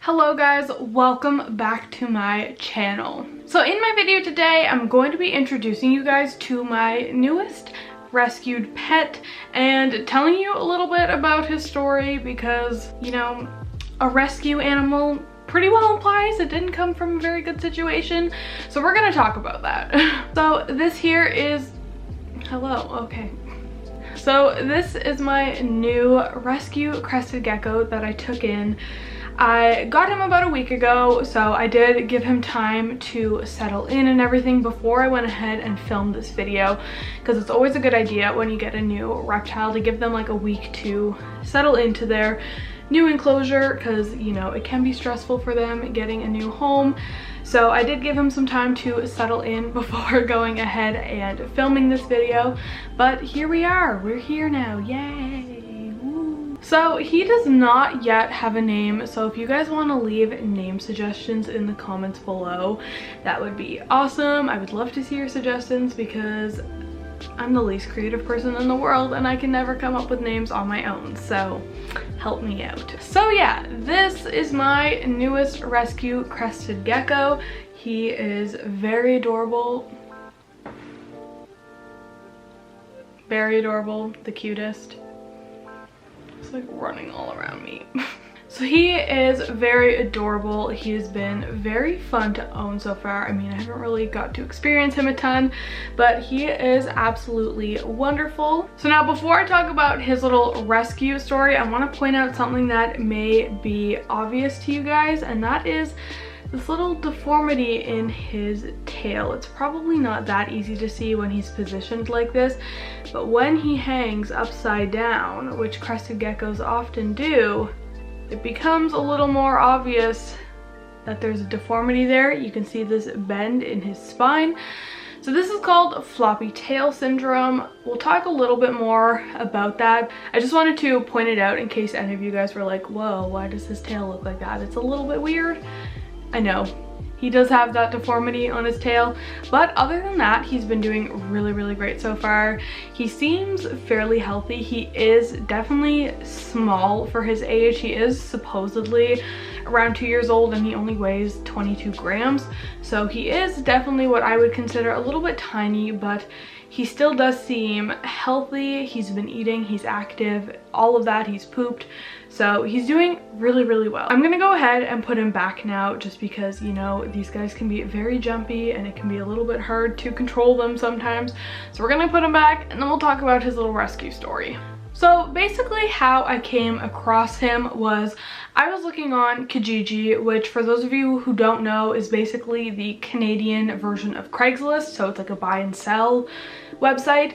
Hello guys, welcome back to my channel. So in my video today, I'm going to be introducing you guys to my newest rescued pet and telling you a little bit about his story because, you know, a rescue animal pretty well implies it didn't come from a very good situation. So we're gonna talk about that. So this here is, hello, okay. So this is my new rescue crested gecko that I took in. I got him about a week ago, so I did give him time to settle in and everything before I went ahead and filmed this video, because it's always a good idea when you get a new reptile to give them like a week to settle into their new enclosure, because you know it can be stressful for them getting a new home. So I did give him some time to settle in before going ahead and filming this video, but here we are, we're here now, yay! So he does not yet have a name, so if you guys want to leave name suggestions in the comments below, that would be awesome. I would love to see your suggestions because I'm the least creative person in the world and I can never come up with names on my own, so help me out. So yeah, this is my newest rescue crested gecko. He is very adorable. Very adorable, the cutest. It's like running all around me. So he is very adorable. He has been very fun to own so far. I mean, I haven't really got to experience him a ton, but he is absolutely wonderful. So now before I talk about his little rescue story, I want to point out something that may be obvious to you guys, and that is this little deformity in his tail. It's probably not that easy to see when he's positioned like this, but when he hangs upside down, which crested geckos often do, it becomes a little more obvious that there's a deformity there. You can see this bend in his spine. So this is called floppy tail syndrome. We'll talk a little bit more about that. I just wanted to point it out in case any of you guys were like, whoa, why does his tail look like that? It's a little bit weird. I know, he does have that deformity on his tail, but other than that, he's been doing really great so far. He seems fairly healthy. He is definitely small for his age. He is supposedly around 2 years old and he only weighs 22 grams. So he is definitely what I would consider a little bit tiny, but he still does seem healthy. He's been eating, he's active, all of that, he's pooped. So he's doing really well. I'm gonna go ahead and put him back now just because, you know, these guys can be very jumpy and it can be a little bit hard to control them sometimes. So we're gonna put him back and then we'll talk about his little rescue story. So basically how I came across him was I was looking on Kijiji, which for those of you who don't know is basically the Canadian version of Craigslist. So it's like a buy and sell website.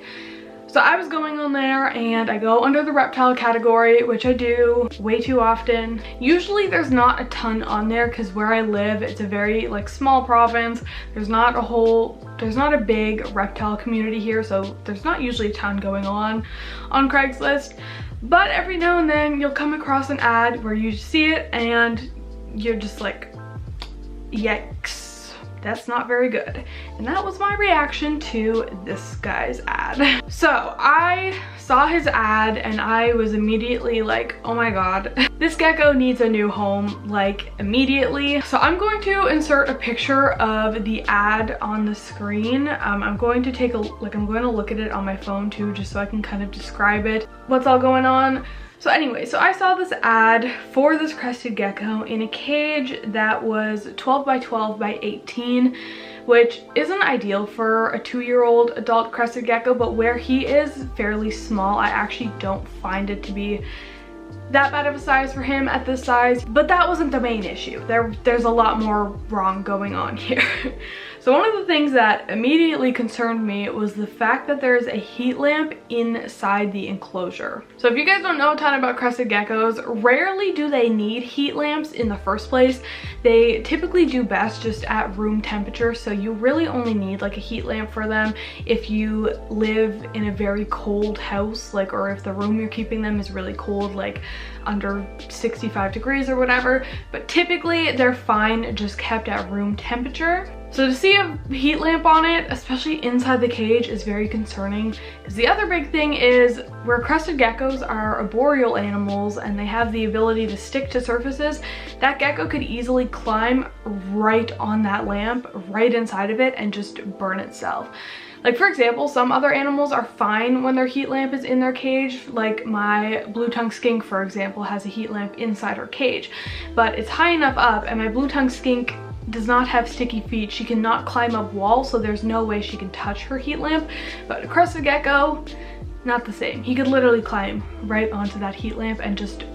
So I was going on there and I go under the reptile category, which I do way too often. Usually there's not a ton on there because where I live, it's a very like small province. There's not a big reptile community here, so there's not usually a ton going on Craigslist. But every now and then you'll come across an ad where you see it and you're just like, yikes. That's not very good. And that was my reaction to this guy's ad. So I saw his ad and I was immediately like, oh my god, this gecko needs a new home, like immediately. So I'm going to insert a picture of the ad on the screen. I'm going to take a I'm going to look at it on my phone too, just so I can kind of describe it, what's all going on. So anyway, so I saw this ad for this crested gecko in a cage that was 12 by 12 by 18, which isn't ideal for a 2-year-old adult crested gecko, but where he is fairly small, I actually don't find it to be that bad of a size for him at this size. But that wasn't the main issue. There's a lot more wrong going on here. So one of the things that immediately concerned me was the fact that there's a heat lamp inside the enclosure. So if you guys don't know a ton about crested geckos, rarely do they need heat lamps in the first place. They typically do best just at room temperature, so you really only need like a heat lamp for them if you live in a very cold house, like, or if the room you're keeping them is really cold, like under 65 degrees or whatever. But typically they're fine just kept at room temperature. So to see a heat lamp on it, especially inside the cage, is very concerning. Because the other big thing is where crested geckos are arboreal animals and they have the ability to stick to surfaces, that gecko could easily climb right on that lamp, right inside of it, and just burn itself. Like for example, some other animals are fine when their heat lamp is in their cage. Like my blue-tongued skink, for example, has a heat lamp inside her cage, but it's high enough up, and my blue-tongued skink does not have sticky feet. She cannot climb up walls, so there's no way she can touch her heat lamp. But a crested gecko, not the same. He could literally climb right onto that heat lamp and just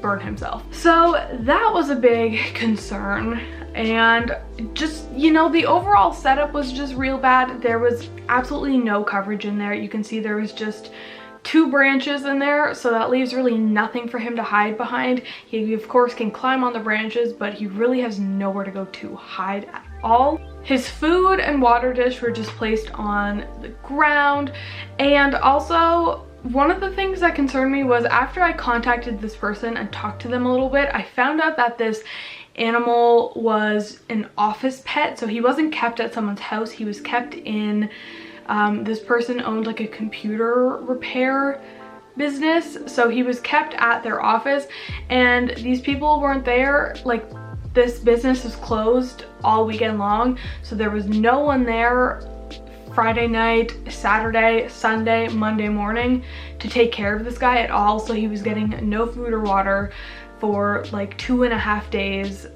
burn himself. So that was a big concern. And just, you know, the overall setup was just real bad. There was absolutely no coverage in there. You can see there was just 2 branches in there, so that leaves really nothing for him to hide behind. He of course can climb on the branches, but he really has nowhere to go to hide at all. His food and water dish were just placed on the ground. And also, one of the things that concerned me was after I contacted this person and talked to them a little bit, I found out that this animal was an office pet. So he wasn't kept at someone's house, he was kept in this person owned like a computer repair business, so he was kept at their office, and these people weren't there. Like, this business was closed all weekend long, so there was no one there Friday night, Saturday, Sunday, Monday morning to take care of this guy at all. So he was getting no food or water for like 2.5 days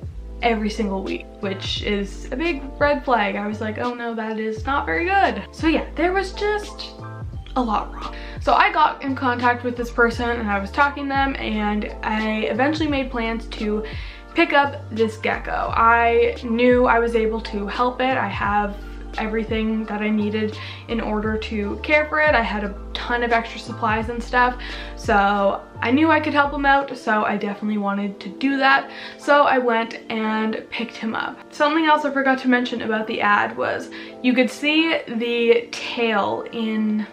every single week, which is a big red flag. I was like, oh no, that is not very good. So yeah, there was just a lot wrong. So I got in contact with this person and I was talking to them, and I eventually made plans to pick up this gecko. I knew I was able to help it. I have everything that I needed in order to care for it. I had a ton of extra supplies and stuff, so I knew I could help him out, so I definitely wanted to do that. So I went and picked him up. Something else I forgot to mention about the ad was you could see the tail in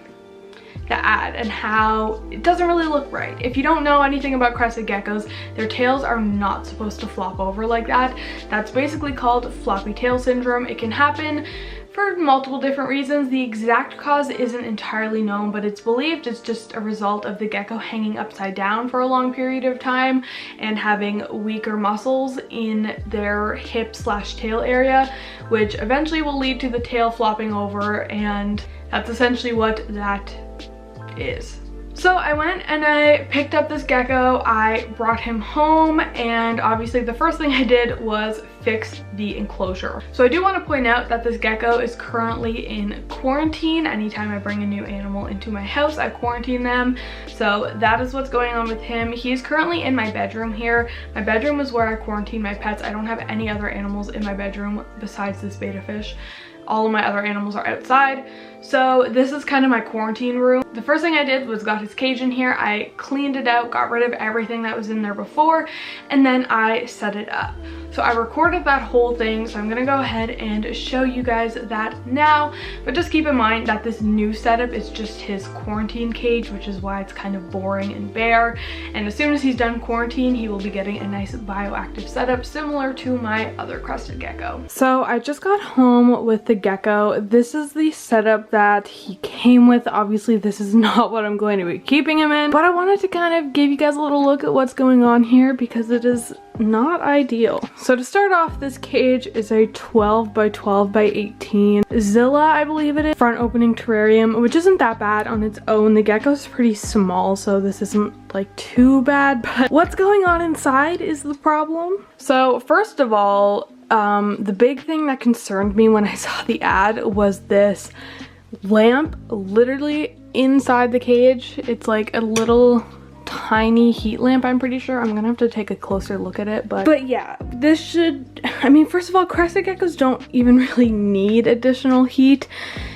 the ad and how it doesn't really look right. If you don't know anything about crested geckos, their tails are not supposed to flop over like that. That's basically called floppy tail syndrome. It can happen for multiple different reasons. The exact cause isn't entirely known, but it's believed it's just a result of the gecko hanging upside down for a long period of time and having weaker muscles in their hip/tail area, which eventually will lead to the tail flopping over, and that's essentially what that is. So I went and I picked up this gecko, I brought him home, and obviously the first thing I did was fix the enclosure. So I do want to point out that this gecko is currently in quarantine. Anytime I bring a new animal into my house, I quarantine them. So that is what's going on with him. He's currently in my bedroom here. My bedroom is where I quarantine my pets. I don't have any other animals in my bedroom besides this betta fish. All of my other animals are outside. So this is kind of my quarantine room. The first thing I did was got his cage in here. I cleaned it out, got rid of everything that was in there before, and then I set it up. So I recorded that whole thing, so I'm gonna go ahead and show you guys that now. But just keep in mind that this new setup is just his quarantine cage, which is why it's kind of boring and bare. And as soon as he's done quarantine, he will be getting a nice bioactive setup similar to my other crested gecko. So I just got home with the gecko. This is the setup that he came with. Obviously this is not what I'm going to be keeping him in, but I wanted to kind of give you guys a little look at what's going on here because it is not ideal. So to start off, this cage is a 12 by 12 by 18 Zilla, I believe it is, front opening terrarium, which isn't that bad on its own. The gecko's pretty small, so this isn't like too bad, but what's going on inside is the problem. So first of all, the big thing that concerned me when I saw the ad was this lamp literally inside the cage. It's like a little tiny heat lamp, I'm pretty sure. I'm gonna have to take a closer look at it, but yeah, this should, I mean, first of all, crested geckos don't even really need additional heat,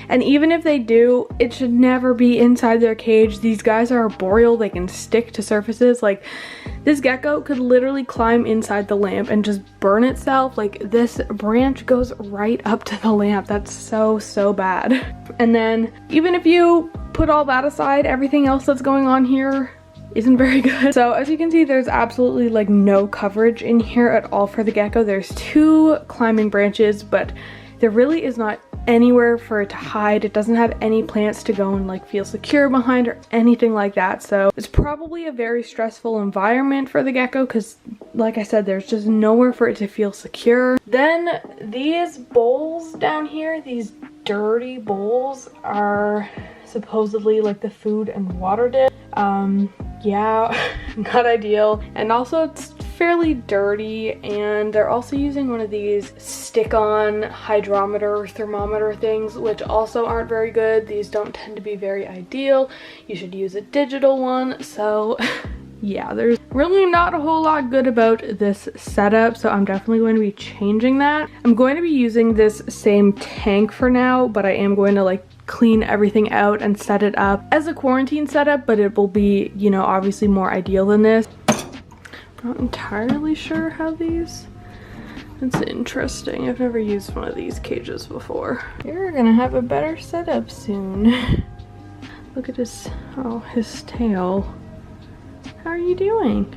and even if they do, it should never be inside their cage. These guys are arboreal, they can stick to surfaces. Like, this gecko could literally climb inside the lamp and just burn itself. Like, this branch goes right up to the lamp. That's so bad. And then even if you put all that aside, everything else that's going on here isn't very good. So as you can see, there's absolutely like no coverage in here at all for the gecko. There's 2 climbing branches, but There really is not anywhere for it to hide. It doesn't have any plants to go and like feel secure behind or anything like that. So it's probably a very stressful environment for the gecko because, like I said, there's just nowhere for it to feel secure. Then these bowls down here, these dirty bowls, are supposedly like the food and water dish. Yeah, not ideal. And also it's fairly dirty, and they're also using one of these stick-on hydrometer thermometer things, which also aren't very good. These don't tend to be very ideal. You should use a digital one. So yeah, there's really not a whole lot good about this setup, so I'm definitely going to be changing that. I'm going to be using this same tank for now, but I am going to like clean everything out and set it up as a quarantine setup, but it will be, you know, obviously more ideal than this. Not entirely sure how these, it's interesting. I've never used one of these cages before. You're gonna have a better setup soon. Look at his, oh, his tail. How are you doing?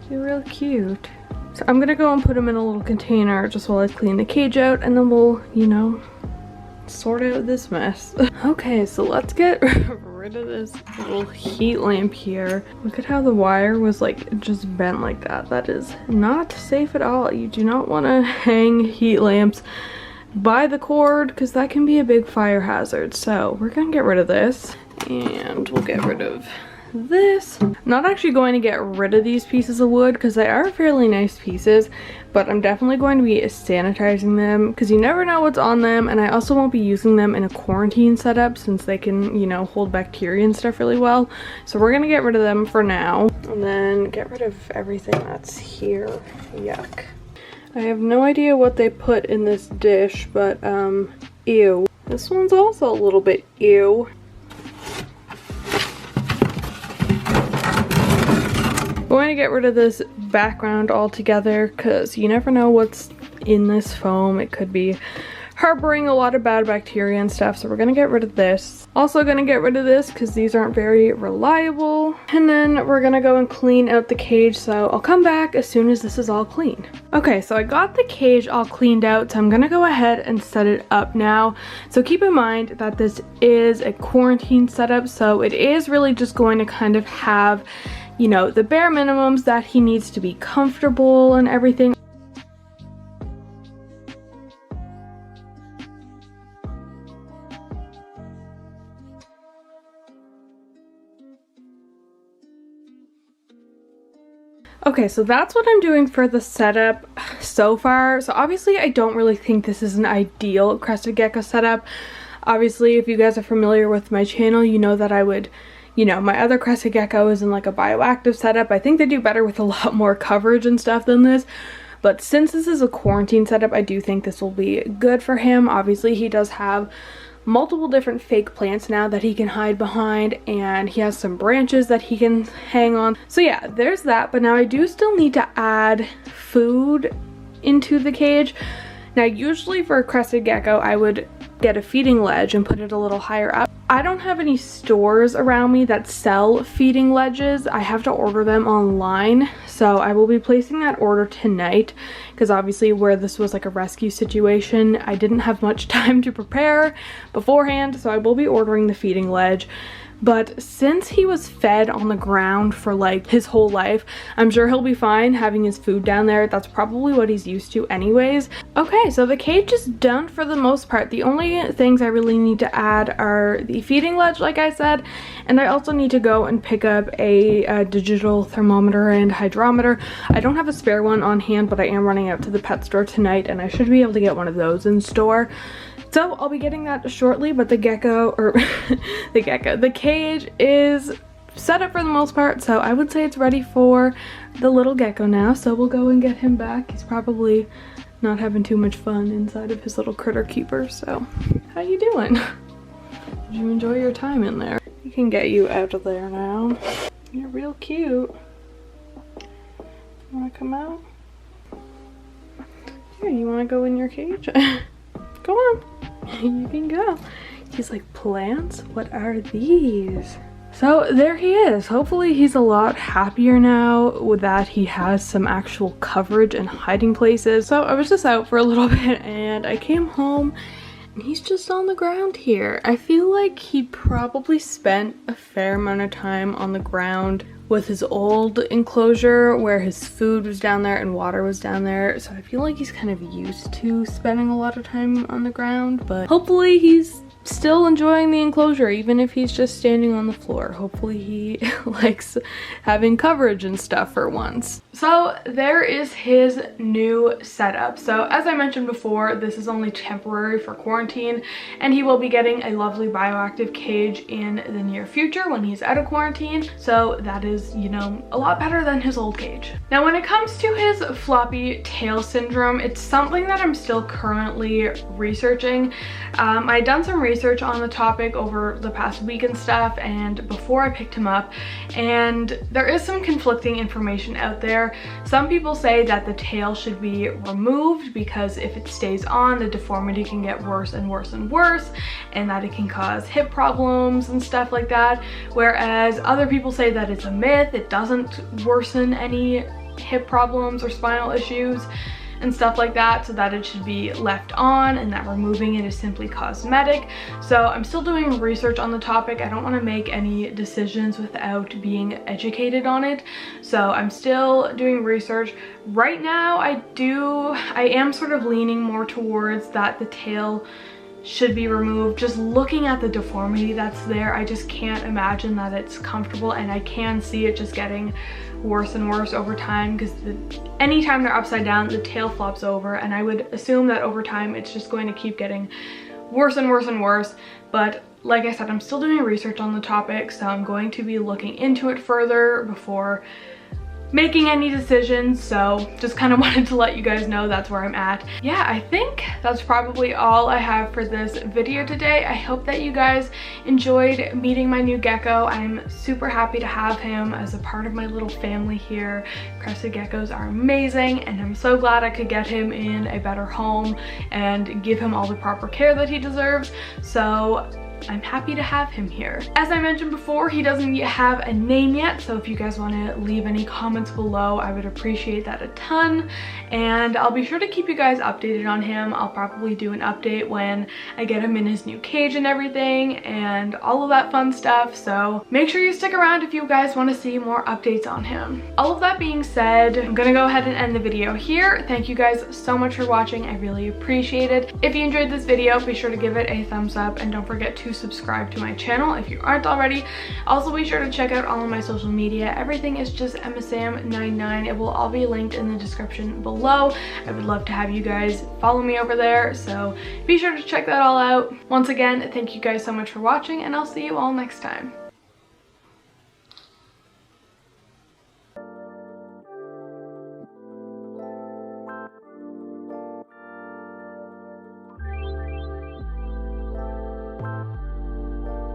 You're real cute. So I'm gonna go and put him in a little container just while I clean the cage out, and then we'll, you know, sort out this mess. Okay, so let's get rid of this little heat lamp here. Look at how the wire was like just bent like that. That is not safe at all. You do not want to hang heat lamps by the cord because that can be a big fire hazard. So we're gonna get rid of this, and we'll get rid of this. I'm not actually going to get rid of these pieces of wood because they are fairly nice pieces, but I'm definitely going to be sanitizing them because you never know what's on them, and I also won't be using them in a quarantine setup since they can, you know, hold bacteria and stuff really well. So we're gonna get rid of them for now, and then get rid of everything that's here. Yuck. I have no idea what they put in this dish, but ew. This one's also a little bit ew. Going to get rid of this background altogether because you never know what's in this foam. It could be harboring a lot of bad bacteria and stuff, so we're gonna get rid of this. Also gonna get rid of this because these aren't very reliable, and then we're gonna go and clean out the cage, so I'll come back as soon as this is all clean. Okay, so I got the cage all cleaned out, so I'm gonna go ahead and set it up now. So keep in mind that this is a quarantine setup, so it is really just going to kind of have, you know, the bare minimums that he needs to be comfortable and everything. Okay, so that's what I'm doing for the setup so far. So obviously I don't really think this is an ideal Crested Gecko setup. Obviously, if you guys are familiar with my channel, you know that I would, you know, my other Crested Gecko is in like a bioactive setup. I think they do better with a lot more coverage and stuff than this. But since this is a quarantine setup, I do think this will be good for him. Obviously, he does have multiple different fake plants now that he can hide behind, and he has some branches that he can hang on. So yeah, there's that. But now I do still need to add food into the cage. Now usually for a Crested Gecko, I would get a feeding ledge and put it a little higher up. I don't have any stores around me that sell feeding ledges. I have to order them online, so I will be placing that order tonight because obviously where this was like a rescue situation, I didn't have much time to prepare beforehand, so I will be ordering the feeding ledge. But since he was fed on the ground for like his whole life, I'm sure he'll be fine having his food down there. That's probably what he's used to anyways. Okay, so the cage is done for the most part. The only things I really need to add are the feeding ledge, like I said, and I also need to go and pick up a digital thermometer and hydrometer. I don't have a spare one on hand, but I am running out to the pet store tonight, and I should be able to get one of those in store. So I'll be getting that shortly, but the gecko, or the cage is set up for the most part, so I would say it's ready for the little gecko now. So we'll go and get him back. He's probably not having too much fun inside of his little critter keeper. So how you doing? Did you enjoy your time in there? We can get you out of there now. You're real cute. Wanna come out? Here, you wanna go in your cage? Go on. You can go. He's like, plants? What are these? So there he is. Hopefully he's a lot happier now with that he has some actual coverage and hiding places. So I was just out for a little bit and I came home and he's just on the ground here. I feel like he probably spent a fair amount of time on the ground with his old enclosure where his food was down there and water was down there. So I feel like he's kind of used to spending a lot of time on the ground, but hopefully he's still enjoying the enclosure even if he's just standing on the floor. Hopefully he likes having coverage and stuff for once. So there is his new setup. So as I mentioned before, this is only temporary for quarantine and he will be getting a lovely bioactive cage in the near future when he's out of quarantine. So that is, you know, a lot better than his old cage. Now when it comes to his floppy tail syndrome, it's something that I'm still currently researching. I'd done some research on the topic over the past week and stuff and before I picked him up, and there is some conflicting information out there. Some people say that the tail should be removed because if it stays on, the deformity can get worse and worse and worse, and that it can cause hip problems and stuff like that, whereas other people say that it's a myth, it doesn't worsen any hip problems or spinal issues and stuff like that, so that it should be left on and that removing it is simply cosmetic. So I'm still doing research on the topic. I don't want to make any decisions without being educated on it, so I'm still doing research. Right now I am sort of leaning more towards that the tail should be removed. Just looking at the deformity that's there, I just can't imagine that it's comfortable, and I can see it just getting worse and worse over time because anytime they're upside down, the tail flops over, and I would assume that over time it's just going to keep getting worse and worse and worse. But like I said, I'm still doing research on the topic, so I'm going to be looking into it further before making any decisions. So just kind of wanted to let you guys know that's where I'm at. Yeah, I think that's probably all I have for this video today. I hope that you guys enjoyed meeting my new gecko. I'm super happy to have him as a part of my little family here. Crested geckos are amazing, and I'm so glad I could get him in a better home and give him all the proper care that he deserves. So I'm happy to have him here. As I mentioned before, he doesn't have a name yet, so if you guys want to leave any comments below, I would appreciate that a ton, and I'll be sure to keep you guys updated on him. I'll probably do an update when I get him in his new cage and everything and all of that fun stuff, so make sure you stick around if you guys want to see more updates on him. All of that being said, I'm gonna go ahead and end the video here. Thank you guys so much for watching. I really appreciate it. If you enjoyed this video, be sure to give it a thumbs up and don't forget to subscribe to my channel if you aren't already. Also be sure to check out all of my social media. Everything is just EmmaSam99. It will all be linked in the description below. I would love to have you guys follow me over there, so be sure to check that all out. Once again, thank you guys so much for watching, and I'll see you all next time.